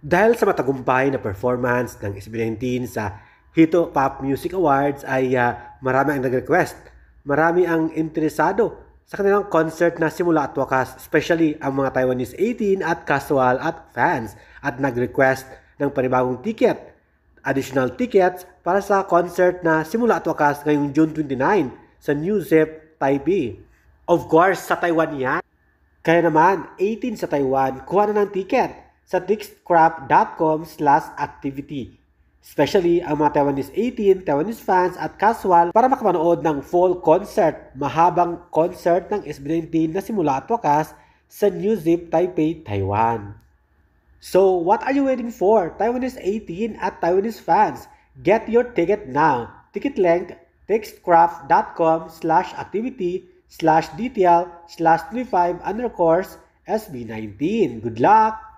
Dahil sa matagumpay na performance ng SB19 sa Hito Pop Music Awards ay marami ang nag-request. Marami ang interesado sa kanilang concert na simula at wakas, especially ang mga Taiwanese 18 at casual at fans at nag-request ng panibagong ticket, additional tickets para sa concert na simula at wakas ngayong June 29 sa New Zep, Taipei. Of course, sa Taiwan yan. Kaya naman, 18 sa Taiwan, kuha na ng ticket sa tixcraft.com/activity. Especially ang mga Taiwanese 18, Taiwanese fans at casual para makamanood ng full concert, mahabang concert ng SB19 na simula at wakas sa New Zip, Taipei, Taiwan. So, what are you waiting for, Taiwanese 18 at Taiwanese fans? Get your ticket now. Ticket link, tixcraft.com/activity/detail/35_SB19. Good luck!